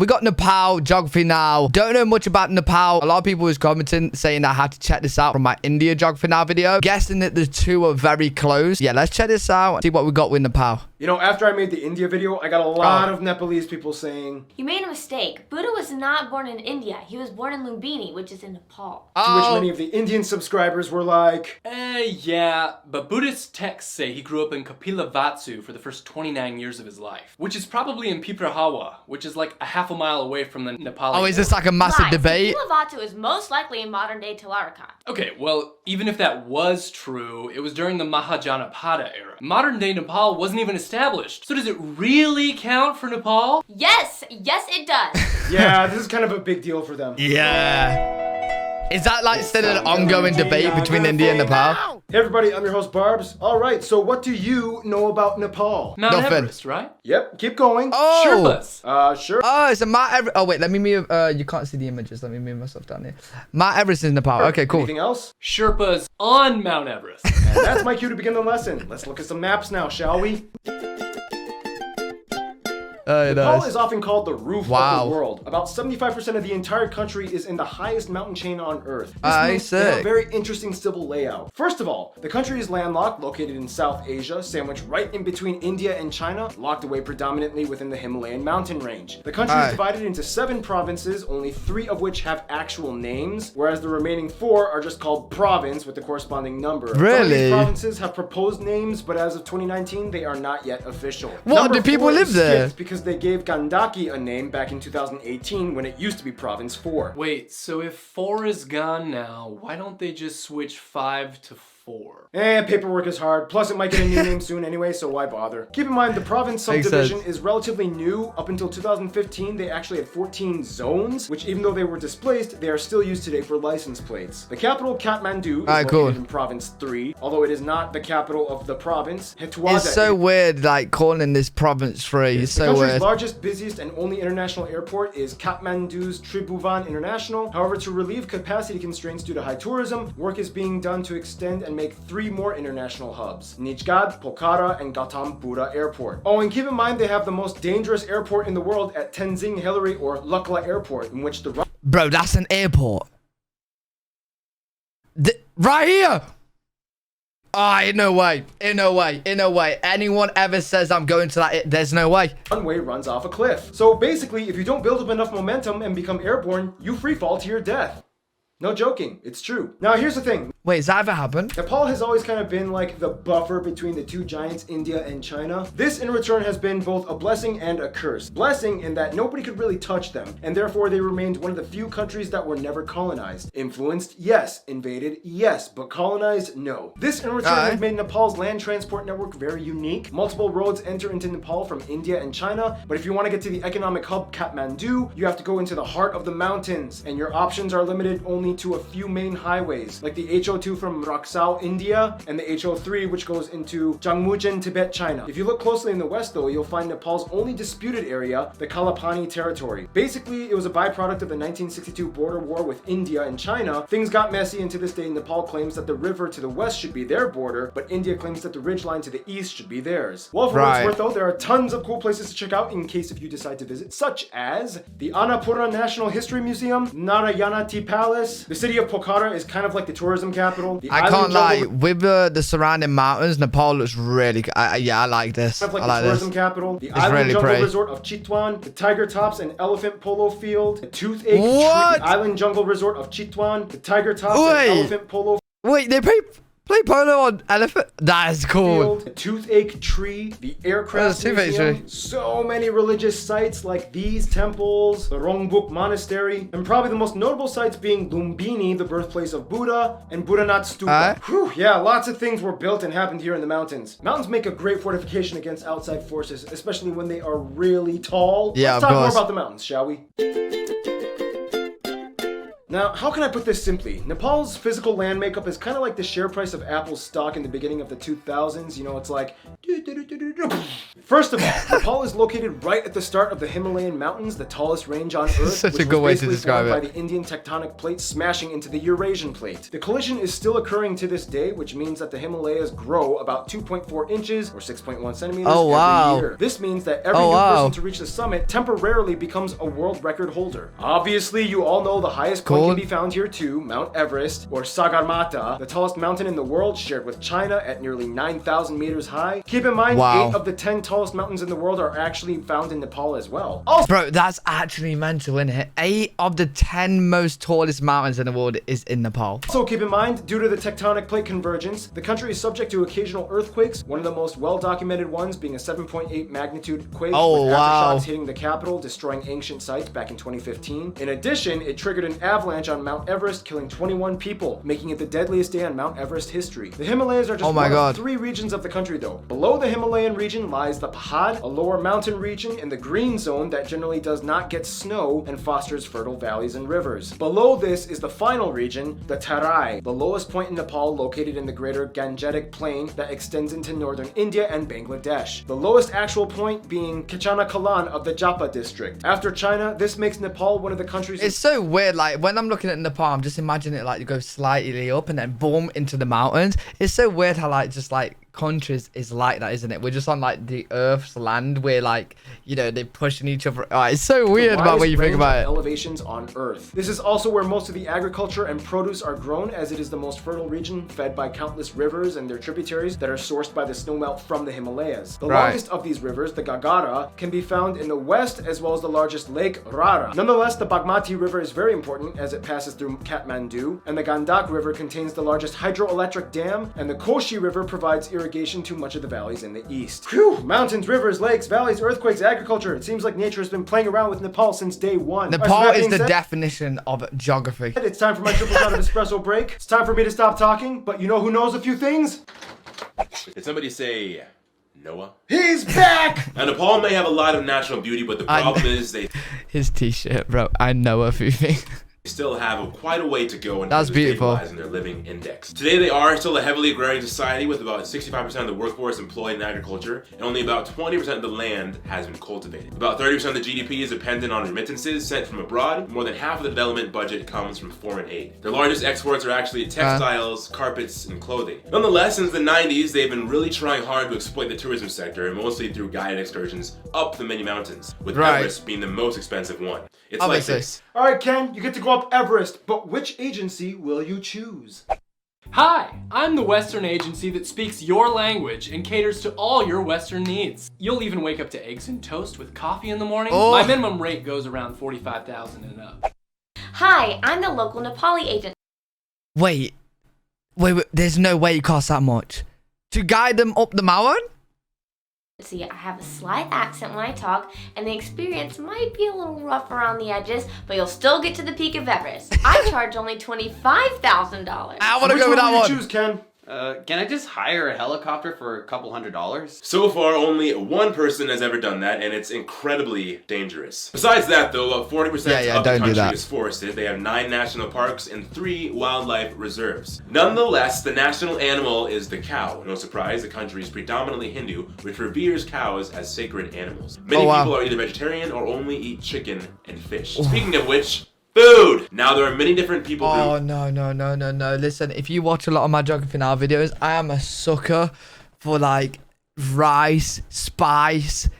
we got Nepal geography now. Don't know much about Nepal. A lot of people was commenting saying I had to check this out from my India geography now video. Guessing that the two are very close. Yeah, let's check this out. See what we got with Nepal. You know, after I made the India video, I got a lot of Nepalese people saying... You made a mistake. Buddha was not born in India. He was born in Lumbini, which is in Nepal. To which many of the Indian subscribers were like... Yeah, but Buddhist texts say he grew up in Kapilavatthu for the first 29 years of his life, which is probably in Piprahawa, which is like a half a mile away from the Nepali. Oh, is this like a massive Lies. debate? Kapilavatthu is most likely in modern-day Tellurica. Okay, well, even if that was true, it was during the Mahajanapada era. Modern-day Nepal wasn't even established. So does it really count for Nepal? Yes, it does. Yeah, this is kind of a big deal for them. Yeah. Is that like still an ongoing debate between India and Nepal? Hey everybody, I'm your host Barbs. Alright, so what do you know about Nepal? Mount Nothing. Everest, right? Yep, keep going. Oh. Sherpas. Sure. Oh, it's a Mount Everest. Oh, wait, let me move. You can't see the images. Let me move myself down here. Mount Everest is Nepal. Okay, cool. Anything else? Sherpas on Mount Everest. And that's my cue to begin the lesson. Let's look at some maps now, shall we? Nepal is often called the roof of the world. About 75% of the entire country is in the highest mountain chain on Earth. This means they have a very interesting civil layout. First of all, the country is landlocked, located in South Asia, sandwiched right in between India and China, locked away predominantly within the Himalayan mountain range. The country is divided into 7 provinces, only 3 of which have actual names, whereas the remaining 4 are just called province with the corresponding number. Really? Some of these provinces have proposed names, but as of 2019, they are not yet official. What? Do people live there? Because they gave Gandaki a name back in 2018 when it used to be Province 4. Wait, so if 4 is gone now, why don't they just switch 5 to 4? Paperwork is hard. Plus, it might get a new name soon anyway, so why bother? Keep in mind, the province subdivision is relatively new. Up until 2015, they actually had 14 zones, which even though they were displaced, they are still used today for license plates. The capital, Kathmandu, is located in Province 3, although it is not the capital of the province. It's so weird, like, calling this Province 3. It's so weird. The country's largest, busiest, and only international airport is Kathmandu's Tribhuvan International. However, to relieve capacity constraints due to high tourism, work is being done to extend and make 3 more international hubs: Nijgad, Pokhara, and Gautam Buddha Airport. Oh, and keep in mind they have the most dangerous airport in the world at Tenzing Hillary or Lukla Airport, in which the... Bro, that's an airport. Right here! Ain't no way. In no way. Anyone ever says I'm going to that, there's no way. Runway runs off a cliff. So basically, if you don't build up enough momentum and become airborne, you free fall to your death. No joking, it's true. Now here's the thing. Wait, has that ever happened? Nepal has always kind of been like the buffer between the 2 giants, India and China. This in return has been both a blessing and a curse. Blessing in that nobody could really touch them, and therefore they remained one of the few countries that were never colonized. Influenced, yes. Invaded, yes. But colonized, no. This in return has made Nepal's land transport network very unique. Multiple roads enter into Nepal from India and China, but if you want to get to the economic hub Kathmandu, you have to go into the heart of the mountains, and your options are limited only to a few main highways, like the HO2 from Raksao, India, and the HO3, which goes into Jangmujen, Tibet, China. If you look closely in the west, though, you'll find Nepal's only disputed area, the Kalapani territory. Basically, it was a byproduct of the 1962 border war with India and China. Things got messy, and to this day, Nepal claims that the river to the west should be their border, but India claims that the ridgeline to the east should be theirs. Well, for what it's worth, though, there are tons of cool places to check out in case if you decide to visit, such as the Annapurna National History Museum, Narayanati Palace. The city of Pokhara is kind of like the tourism capital. I can't lie, with the surrounding mountains, Nepal looks really yeah, I like this. Kind of like I like the tourism this. capital. The It's island really jungle pretty. resort of Chitwan, the tiger tops and elephant polo field, the toothache tree, What? the island jungle resort of Chitwan, the tiger tops Wait. and elephant polo Wait, they play polo on elephant? That is cool. field, the toothache tree, the aircraft Toothache museum. tree. So many religious sites like these temples, the Rongbuk Monastery, and probably the most notable sites being Lumbini, the birthplace of Buddha, and Buddhanath Stupa. Whew, yeah, lots of things were built and happened here in the mountains. Mountains make a great fortification against outside forces, especially when they are really tall. Yeah, Let's of talk more course. about the mountains, shall we? Now, how can I put this simply? Nepal's physical land makeup is kind of like the share price of Apple's stock in the beginning of the 2000s. You know, it's like... First of all, Nepal is located right at the start of the Himalayan mountains, the tallest range on Earth, Such which a good was way to basically describe formed it. by the Indian tectonic plate smashing into the Eurasian plate. The collision is still occurring to this day, which means that the Himalayas grow about 2.4 inches or 6.1 centimeters every year. This means that every new person to reach the summit temporarily becomes a world record holder. Obviously, you all know the highest point can be found here too, Mount Everest, or Sagarmatha, the tallest mountain in the world, shared with China at nearly 9,000 meters high. Keep in mind, 8 of the 10 tallest mountains in the world are actually found in Nepal as well. Bro, that's actually mental, isn't it? 8 of the 10 most tallest mountains in the world is in Nepal. Also keep in mind, due to the tectonic plate convergence, the country is subject to occasional earthquakes, one of the most well-documented ones being a 7.8 magnitude quake with aftershocks hitting the capital, destroying ancient sites back in 2015. In addition, it triggered an avalanche on Mount Everest, killing 21 people, making it the deadliest day on Mount Everest history. The Himalayas are just one of 3 regions of the country though. Below the Himalayan region lies the Pahad, a lower mountain region in the green zone that generally does not get snow and fosters fertile valleys and rivers. Below this is the final region, the Tarai, the lowest point in Nepal located in the greater Gangetic plain that extends into northern India and Bangladesh. The lowest actual point being Kichana of the Japa district. After China, this makes Nepal one of the countries... It's so weird, like when I'm looking at Nepal, I'm just imagining it like you go slightly up and then boom into the mountains. It's so weird how like just like countries is like that, isn't it? We're just on like the Earth's land where like, you know, they're pushing each other. Oh, it's so weird about when you think about it. Elevations on Earth. This is also where most of the agriculture and produce are grown, as it is the most fertile region, fed by countless rivers and their tributaries that are sourced by the snowmelt from the Himalayas. The longest of these rivers, the Gagara, can be found in the west, as well as the largest lake, Rara. Nonetheless, the Bagmati River is very important as it passes through Kathmandu, and the Gandak River contains the largest hydroelectric dam, and the Koshi River provides irrigation to much of the valleys in the east. Phew! Mountains, rivers, lakes, valleys, earthquakes, agriculture. It seems like nature has been playing around with Nepal since day one. Nepal is the definition of geography. It's time for my triple shot of espresso break. It's time for me to stop talking, but you know who knows a few things? Did somebody say Noah? He's back! Now, Nepal may have a lot of natural beauty, but the problem is they... His t-shirt, bro. I know a few things. still have quite a way to go in terms of stabilizing their living index. Today they are still a heavily agrarian society with about 65% of the workforce employed in agriculture, and only about 20% of the land has been cultivated. About 30% of the GDP is dependent on remittances sent from abroad. More than half of the development budget comes from foreign aid. Their largest exports are actually textiles, carpets, and clothing. Nonetheless, since the 90s, they've been really trying hard to exploit the tourism sector, mostly through guided excursions up the many mountains, with Everest being the most expensive one. It's like this. All right, Ken, you get to go up Everest, but which agency will you choose? Hi, I'm the Western agency that speaks your language and caters to all your Western needs. You'll even wake up to eggs and toast with coffee in the morning. My minimum rate goes around $45,000 and up. Hi, I'm the local Nepali agent. Wait, there's no way it costs that much to guide them up the mountain? See, I have a slight accent when I talk, and the experience might be a little rough around the edges, but you'll still get to the peak of Everest. I charge only $25,000. I want to go with that one. Choose, Ken. Can I just hire a helicopter for a couple $100s? So far, only one person has ever done that, and it's incredibly dangerous. Besides that, though, about 40% of the country is forested. They have 9 national parks and 3 wildlife reserves. Nonetheless, the national animal is the cow. No surprise, the country is predominantly Hindu, which reveres cows as sacred animals. Many people are either vegetarian or only eat chicken and fish. Speaking of which, food! Now there are many different people groups. No. Listen, if you watch a lot of my Geography Now videos, I am a sucker for like rice, spice.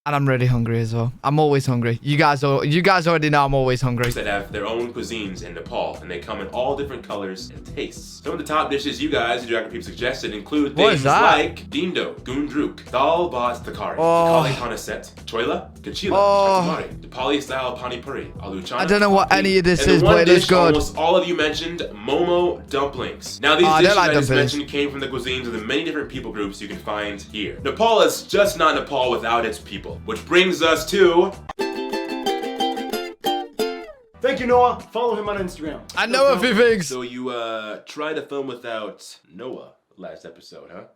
And I'm really hungry as well. I'm always hungry. You guys already know I'm always hungry. That have their own cuisines in Nepal, and they come in all different colors and tastes. Some of the top dishes you guys, the Geography suggested, include things like dindo, gundruk, dal bhat takari, kali kanaset, choila, kachila, chatumari, Nepali-style pani puri, alu chana. I don't know what any of this is, but it is good. Almost all of you mentioned momo dumplings. Now these dishes I just mentioned came from the cuisines of the many different people groups you can find here. Nepal is just not Nepal without its people. Which brings us to... Thank you, Noah. Follow him on Instagram. I know a few things. So you tried to film without Noah last episode, huh?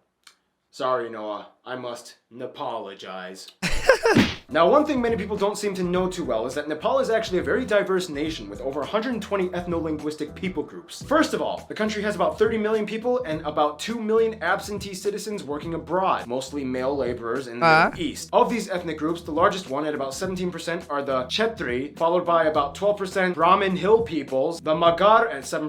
Sorry, Noah. I must apologize. Now, one thing many people don't seem to know too well is that Nepal is actually a very diverse nation with over 120 ethno-linguistic people groups. First of all, the country has about 30 million people and about 2 million absentee citizens working abroad, mostly male laborers in the Middle East. Of these ethnic groups, the largest one at about 17% are the Chetri, followed by about 12% Brahmin Hill peoples, the Magar at 7%,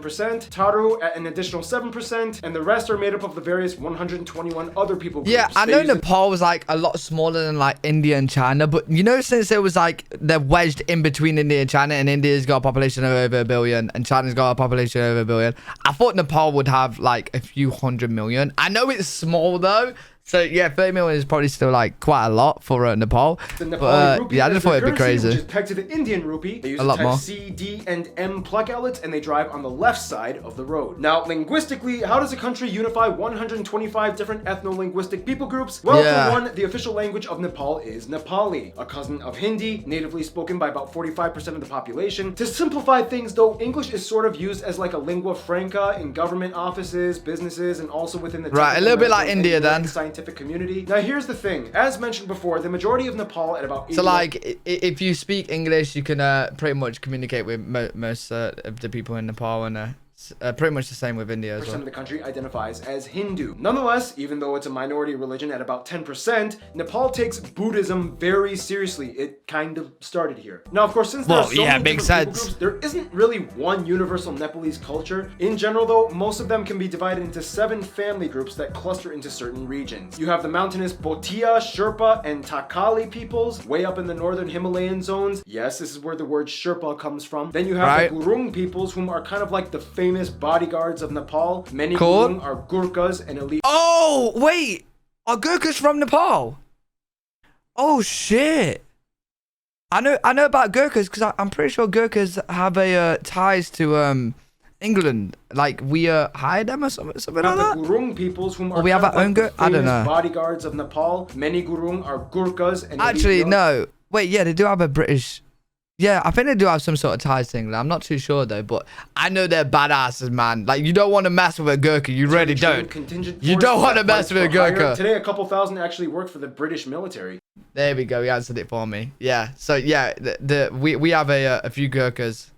Taru at an additional 7%, and the rest are made up of the various 121 other people groups. Yeah, I know Nepal was like a lot smaller than like India and China, but you know, since it was like they're wedged in between India and China, and India's got a population of over 1 billion and China's got a population of over 1 billion, I thought Nepal would have like a few 100 million. I know it's small though. So yeah, 30 million is probably still like quite a lot for Nepal. The Nepali rupee, yeah, I just thought it'd be crazy. Which is pegged to the Indian rupee. They use A lot type more. C, D, and M pluck outlets, and they drive on the left side of the road. Now, linguistically, how does a country unify 125 different ethno-linguistic people groups? Well, for one, the official language of Nepal is Nepali, a cousin of Hindi, natively spoken by about 45% of the population. To simplify things, though, English is sort of used as like a lingua franca in government offices, businesses, and also within the a little bit like India then. Scientific community. Now, here's the thing. As mentioned before, the majority of Nepal at about 80 So like, if you speak English, you can pretty much communicate with most of the people in Nepal, and pretty much the same with India as well. of the country identifies as Hindu. Nonetheless, even though it's a minority religion at about 10%, Nepal takes Buddhism very seriously. It kind of started here. Now, of course, since there are so many makes different people sense. groups, there isn't really one universal Nepalese culture. In general, though, most of them can be divided into 7 family groups that cluster into certain regions. You have the mountainous Bhotia, Sherpa, and Takali peoples, way up in the northern Himalayan zones. Yes, this is where the word Sherpa comes from. Then you have the Gurung peoples, whom are kind of like the famous bodyguards of Nepal. Many Gurung are Gurkhas and elite. Oh, wait. Are Gurkhas from Nepal? Oh, shit. I know about Gurkhas because I'm pretty sure Gurkhas have a ties to England. Like we hired them or something like that. The Gurung peoples, whom are we have our own I don't know. bodyguards of Nepal. Many Gurung are Gurkhas and actually no. Wait, yeah, they do have a British. Yeah, I think they do have some sort of ties to England. I'm not too sure though, but I know they're badasses, man. Like you don't want to mess with a Gurkha. You really don't. You don't want to mess with a Gurkha. Today, a couple thousand actually work for the British military. There we go. He answered it for me. Yeah. So yeah, we have a few Gurkhas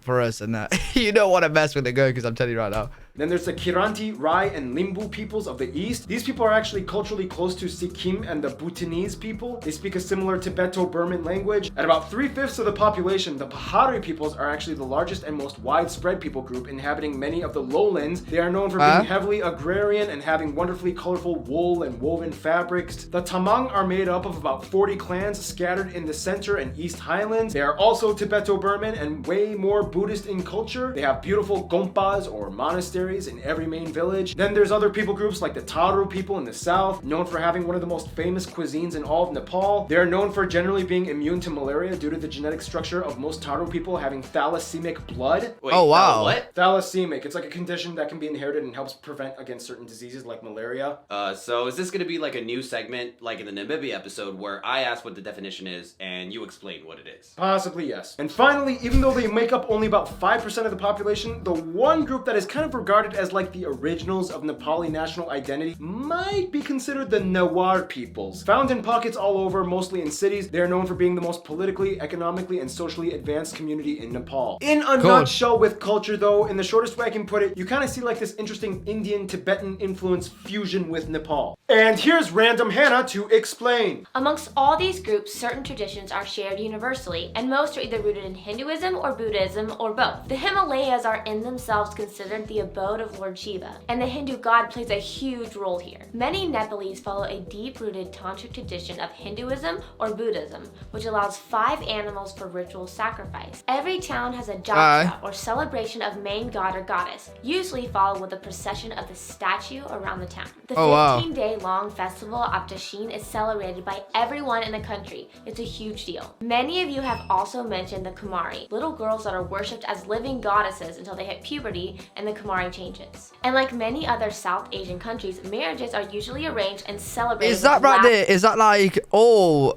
for us, and you don't want to mess with the Gurkhas. I'm telling you right now. Then there's the Kiranti, Rai, and Limbu peoples of the east. These people are actually culturally close to Sikkim and the Bhutanese people. They speak a similar Tibeto-Burman language. At about 3/5 of the population, the Pahari peoples are actually the largest and most widespread people group inhabiting many of the lowlands. They are known for being heavily agrarian and having wonderfully colorful wool and woven fabrics. The Tamang are made up of about 40 clans scattered in the center and east highlands. They are also Tibeto-Burman and way more Buddhist in culture. They have beautiful gompas or monasteries in every main village. Then there's other people groups like the Taru people in the south, known for having one of the most famous cuisines in all of Nepal. They're known for generally being immune to malaria due to the genetic structure of most Taru people having thalassemic blood. Wait, oh wow. What? Thalassemic. It's like a condition that can be inherited and helps prevent against certain diseases like malaria. So is this going to be like a new segment like in the Namibia episode where I ask what the definition is and you explain what it is? Possibly, yes. And finally, even though they make up only about 5% of the population, the one group that is kind of regarded as like the originals of Nepali national identity might be considered the Newar peoples. Found in pockets all over, mostly in cities, they are known for being the most politically, economically, and socially advanced community in Nepal. In a nutshell with culture though, in the shortest way I can put it, you kind of see like this interesting Indian-Tibetan influence fusion with Nepal. And here's Random Hannah to explain. Amongst all these groups, certain traditions are shared universally, and most are either rooted in Hinduism or Buddhism or both. The Himalayas are in themselves considered the abode of Lord Shiva, and the Hindu god plays a huge role here. Many Nepalese follow a deep-rooted tantric tradition of Hinduism or Buddhism, which allows 5 animals for ritual sacrifice. Every town has a jatra, or celebration of main god or goddess, usually followed with a procession of the statue around the town. The 15-day-long festival of Dashin is celebrated by everyone in the country. It's a huge deal. Many of you have also mentioned the Kumari, little girls that are worshipped as living goddesses until they hit puberty and the Kumari changes. And like many other South Asian countries, marriages are usually arranged and celebrated. Is that right there? Is that like all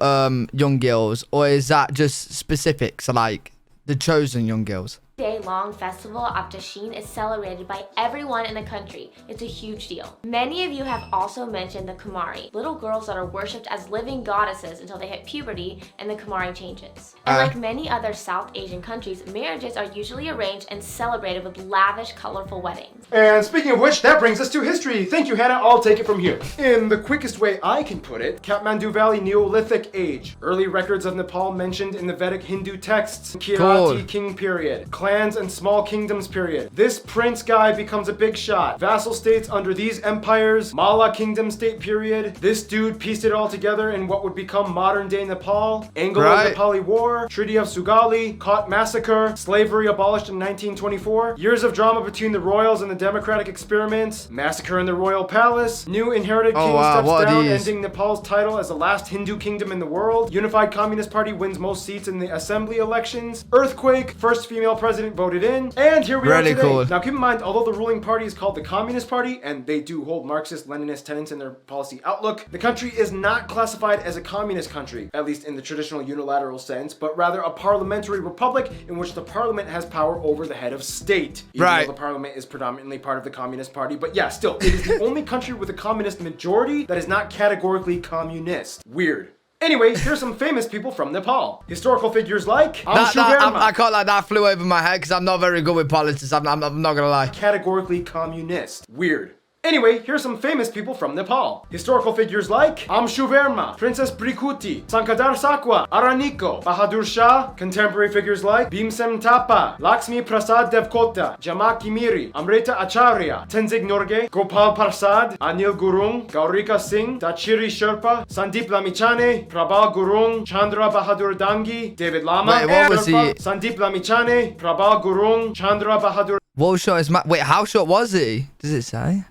young girls, or is that just specific? So like the chosen young girls? day-long festival of Dashin is celebrated by everyone in the country. It's a huge deal. Many of you have also mentioned the Kumari, little girls that are worshipped as living goddesses until they hit puberty and the Kumari changes. And like many other South Asian countries, marriages are usually arranged and celebrated with lavish, colorful weddings. And speaking of which, that brings us to history. Thank you, Hannah. I'll take it from here. In the quickest way I can put it, Kathmandu Valley Neolithic Age. Early records of Nepal mentioned in the Vedic Hindu texts. Kirati King period. Clans and small kingdoms period. This prince guy becomes a big shot. Vassal states under these empires. Malla Kingdom state period. This dude pieced it all together in what would become modern day Nepal. Anglo-Nepali War. Treaty of Sugali. Caught massacre. Slavery abolished in 1924. Years of drama between the royals and the democratic experiments. Massacre in the royal palace. New inherited king steps down, ending Nepal's title as the last Hindu kingdom in the world. Unified Communist Party wins most seats in the assembly elections. Earthquake. First female president voted in. And here we are today. Cool. Now keep in mind, although the ruling party is called the Communist Party, and they do hold Marxist-Leninist tenets in their policy outlook, the country is not classified as a communist country, at least in the traditional unilateral sense, but rather a parliamentary republic in which the parliament has power over the head of state. Even though the parliament is predominantly part of the Communist Party, but yeah, still, it is the only country with a communist majority that is not categorically communist. Weird. Anyway, here's some famous people from Nepal. Historical figures like I can't like that flew over my head because I'm not very good with politics. I'm not gonna lie. Categorically communist. Weird. Anyway, here's some famous people from Nepal. Historical figures like Amshu Verma, Princess Brikuti, Sankadar Sakwa, Araniko, Bahadur Shah. Contemporary figures like Bhimsen Thapa, Lakshmi Prasad Devkota, Jamaki Miri, Amrita Acharya, Tenzing Norgay, Gopal Prasad, Anil Gurung, Gaurika Singh, Dachiri Sherpa, Sandeep Lamichhane, Prabal Gurung, Chandra Bahadur Dangi, David Lama, Sandeep Lamichhane, Prabal Gurung, Chandra Bahadur. What short is wait, how short was he? Does it say?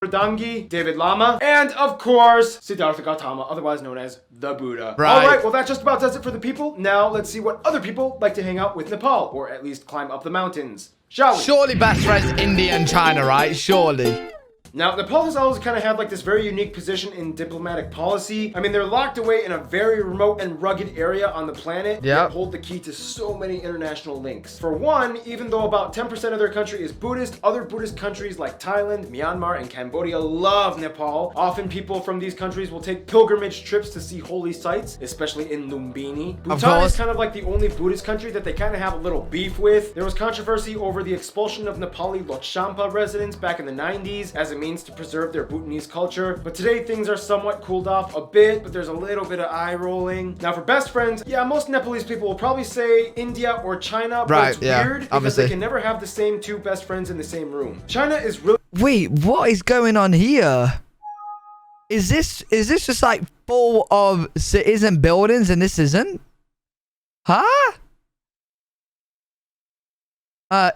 Dangi, David Lama, and of course, Siddhartha Gautama, otherwise known as the Buddha. Right. Alright, well that just about does it for the people. Now let's see what other people like to hang out with Nepal, or at least climb up the mountains. Shall we? Surely best friends India and China, right? Surely. Now, Nepal has always kind of had like this very unique position in diplomatic policy. I mean, they're locked away in a very remote and rugged area on the planet, yet hold the key to so many international links. For one, even though about 10% of their country is Buddhist, other Buddhist countries like Thailand, Myanmar, and Cambodia love Nepal. Often people from these countries will take pilgrimage trips to see holy sites, especially in Lumbini. Bhutan is kind of like the only Buddhist country that they kind of have a little beef with. There was controversy over the expulsion of Nepali Lhotshampa residents back in the 90s as a means to preserve their Bhutanese culture, but today things are somewhat cooled off a bit, but there's a little bit of eye rolling. Now for best friends, yeah, most Nepalese people will probably say India or China, but it's weird because they can never have the same two best friends in the same room. China is really— Wait, what is going on here? Is this just like full of citizen buildings and this isn't? Huh?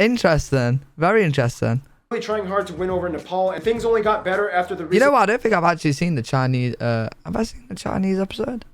Interesting. Very interesting. Trying hard to win over Nepal, and things only got better after the recent— You know what? I don't think I've actually seen the Chinese. Have I seen the Chinese episode?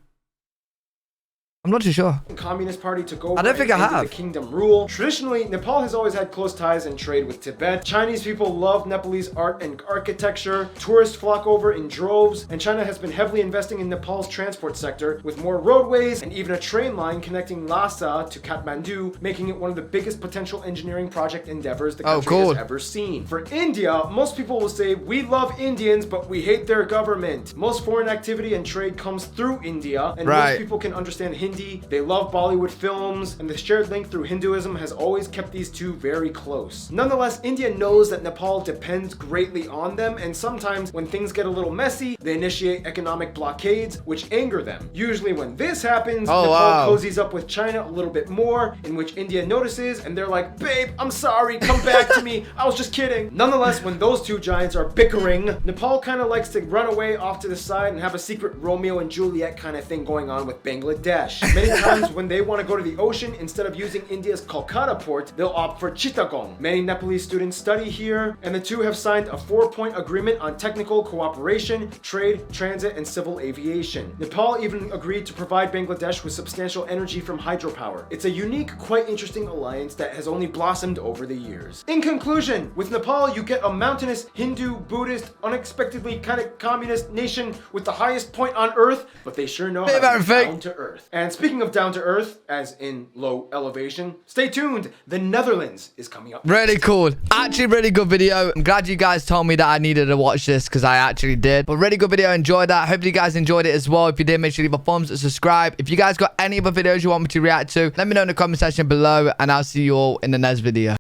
I'm not too sure. Communist Party took over. I don't think I have. The kingdom rule. Traditionally, Nepal has always had close ties and trade with Tibet. Chinese people love Nepalese art and architecture. Tourists flock over in droves, and China has been heavily investing in Nepal's transport sector with more roadways and even a train line connecting Lhasa to Kathmandu, making it one of the biggest potential engineering project endeavors the country has ever seen. For India, most people will say, we love Indians, but we hate their government. Most foreign activity and trade comes through India, and most people can understand Hindi. They love Bollywood films, and the shared link through Hinduism has always kept these two very close. Nonetheless, India knows that Nepal depends greatly on them, and sometimes when things get a little messy, they initiate economic blockades, which anger them. Usually when this happens, Nepal cozies up with China a little bit more, in which India notices, and they're like, babe, I'm sorry, come back to me, I was just kidding. Nonetheless, when those two giants are bickering, Nepal kind of likes to run away off to the side and have a secret Romeo and Juliet kind of thing going on with Bangladesh. Many times when they want to go to the ocean, instead of using India's Kolkata port, they'll opt for Chittagong. Many Nepalese students study here, and the two have signed a 4-point agreement on technical cooperation, trade, transit, and civil aviation. Nepal even agreed to provide Bangladesh with substantial energy from hydropower. It's a unique, quite interesting alliance that has only blossomed over the years. In conclusion, with Nepal, you get a mountainous, Hindu, Buddhist, unexpectedly kind of communist nation with the highest point on earth, but they sure know how to be down to earth. And And speaking of down to earth, as in low elevation, stay tuned. The Netherlands is coming up. Really cool. Actually, really good video. I'm glad you guys told me that I needed to watch this because I actually did. But really good video. Enjoyed that. Hope you guys enjoyed it as well. If you did, make sure you leave a thumbs and subscribe. If you guys got any other videos you want me to react to, let me know in the comment section below, and I'll see you all in the next video.